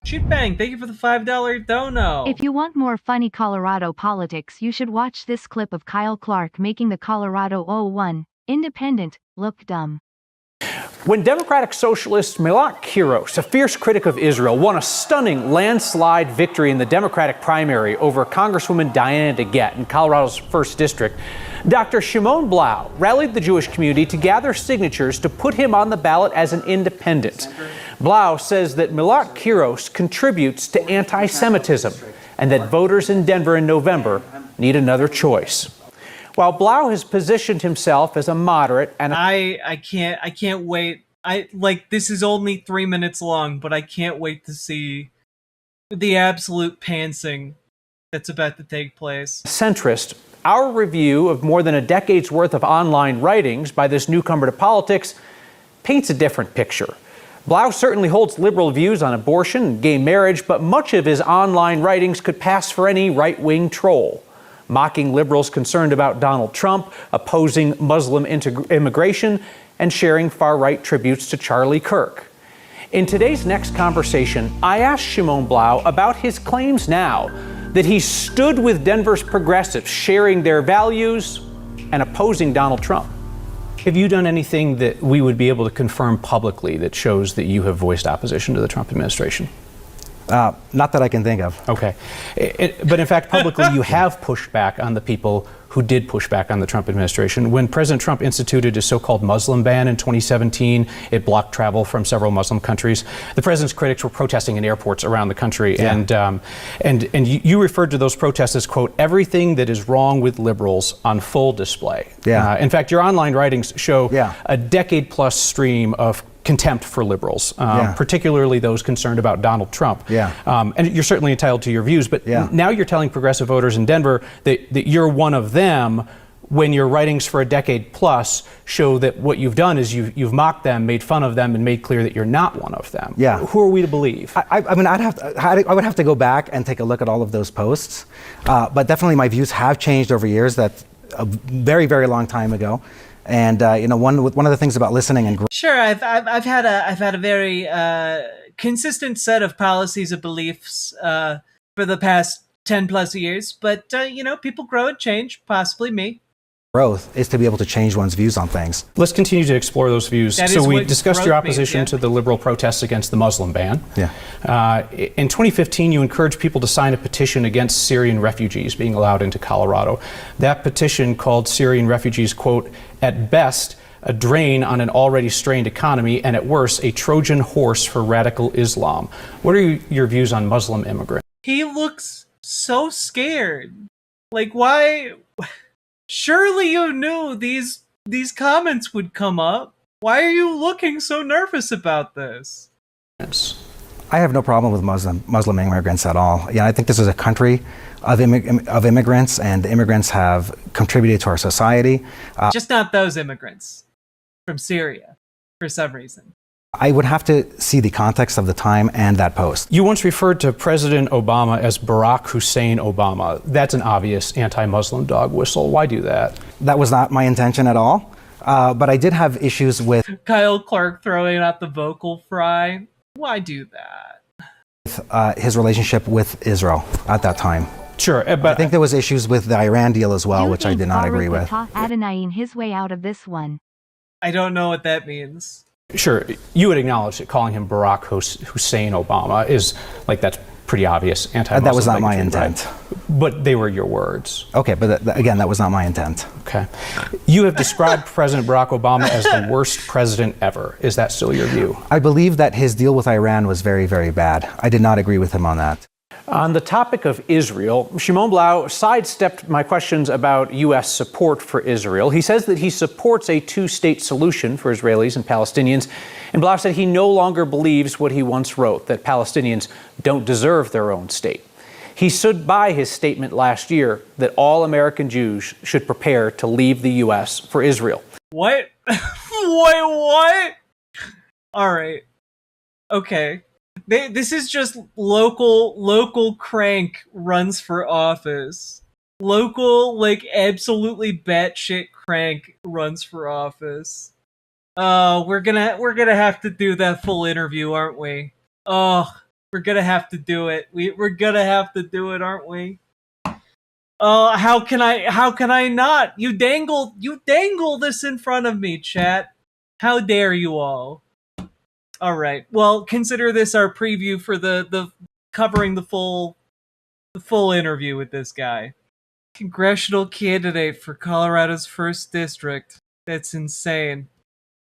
Shoot Bang, thank you for the $5 dono. If you want more funny Colorado politics, you should watch this clip of Kyle Clark making the Colorado 01 Independent look dumb. When Democratic Socialist Milot Kiros, a fierce critic of Israel, won a stunning landslide victory in the Democratic primary over Congresswoman Diana DeGette in Colorado's 1st District, Dr. Shimon Blau rallied the Jewish community to gather signatures to put him on the ballot as an independent. Blau says that Milot Kiros contributes to anti-Semitism and that voters in Denver in November need another choice. While Blau has positioned himself as a moderate and I can't wait. This is only 3 minutes long, but I can't wait to see the absolute pantsing that's about to take place. Centrist, our review of more than a decade's worth of online writings by this newcomer to politics paints a different picture. Blau certainly holds liberal views on abortion and gay marriage, but much of his online writings could pass for any right-wing troll, mocking liberals concerned about Donald Trump, opposing Muslim immigration, and sharing far-right tributes to Charlie Kirk. In today's next conversation, I asked Shimon Blau about his claims now that he stood with Denver's progressives, sharing their values and opposing Donald Trump. Have you done anything that we would be able to confirm publicly that shows that you have voiced opposition to the Trump administration? Not that I can think of. Okay. But in fact, publicly, you have pushed back on the people who did push back on the Trump administration. When President Trump instituted his so-called Muslim ban in 2017, it blocked travel from several Muslim countries. The president's critics were protesting in airports around the country. Yeah. And you referred to those protests as, quote, everything that is wrong with liberals on full display. Yeah. In fact, your online writings show Yeah. a decade-plus stream of contempt for liberals, Yeah. particularly those concerned about Donald Trump. Yeah. And you're certainly entitled to your views, but Yeah. now you're telling progressive voters in Denver that you're one of them when your writings for a decade plus show that what you've done is you've mocked them, made fun of them, and made clear that you're not one of them. Yeah. Who are we to believe? I mean, I would have to go back and take a look at all of those posts, but definitely my views have changed over years. That's a very, very long time ago. And one of the things about listening and Sure, I've had a very consistent set of policies and beliefs for the past 10 plus years, but people grow and change, possibly me. growth is to be able to change one's views on things. Let's continue to explore those views. That So is we what discussed growth your means, opposition yeah. to the liberal protests against the Muslim ban. Yeah. In 2015, you encouraged people to sign a petition against Syrian refugees being allowed into Colorado. That petition called Syrian refugees, quote, at best, a drain on an already strained economy, and at worst, a Trojan horse for radical Islam. What are your views on Muslim immigrants? He looks so scared. Like, why? Surely you knew these comments would come up. Why are you looking so nervous about this? I have no problem with Muslim immigrants at all. Yeah, I think this is a country of immigrants, and immigrants have contributed to our society. Just not those immigrants from Syria, for some reason. I would have to see the context of the time and that post. You once referred to President Obama as Barack Hussein Obama. That's an obvious anti-Muslim dog whistle. Why do that? That was not my intention at all. But I did have issues with Kyle Clark throwing out the vocal fry. Why do that? his relationship with Israel at that time. Sure, but I think there was issues with the Iran deal as well, which I did not agree with. Adonai his way out of this one. I don't know what that means. Sure, you would acknowledge that calling him Barack Hussein Obama is, like, that's pretty obvious anti-Muslim. That was not my bigotry, intent. right? But they were your words. Okay, but again, that was not my intent. Okay. You have described President Barack Obama as the worst president ever. Is that still your view? I believe that his deal with Iran was very, very bad. I did not agree with him on that. On the topic of Israel, Shimon Blau sidestepped my questions about U.S. support for Israel. He says that he supports a two-state solution for Israelis and Palestinians. And Blau said he no longer believes what he once wrote, that Palestinians don't deserve their own state. He stood by his statement last year that all American Jews should prepare to leave the U.S. for Israel. What? Wait, what? All right. Okay. This is just local crank runs for office. Local, like, absolutely batshit crank runs for office. We're gonna have to do that full interview, aren't we? Oh, We're gonna have to do it. We're gonna have to do it, aren't we? How can I not? You dangle this in front of me, chat. How dare you all? All right. Well, consider this our preview for the covering the full interview with this guy. Congressional candidate for Colorado's 1st district. That's insane.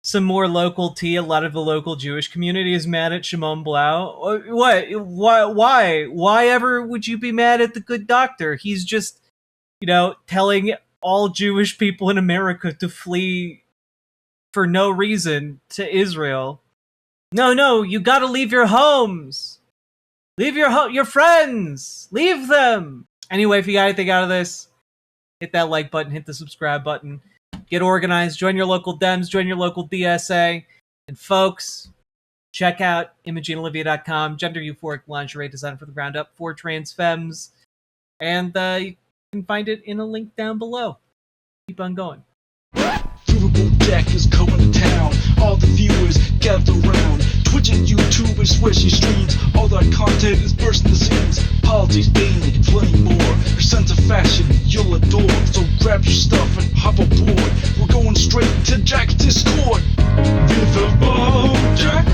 Some more local tea. A lot of the local Jewish community is mad at Shimon Blau. What? Why? Why ever would you be mad at the good doctor? He's just, telling all Jewish people in America to flee for no reason to Israel. No, you gotta leave your homes. Leave your friends. Leave them. Anyway, if you got anything out of this, hit that like button, hit the subscribe button. Get organized, join your local Dems, join your local DSA. And folks, check out ImogeneOlivia.com, gender euphoric lingerie designed from the ground up for trans femmes. And you can find it in a link down below. Keep on going. Riverboat Jack is coming to town. All the viewers gather around. Twitch and YouTube and switchy streams. All that content is bursting the scenes. Politics, dating, plenty more. Your sense of fashion you'll adore. So grab your stuff and hop aboard. We're going straight to Jack's Discord. Riverboat Jack.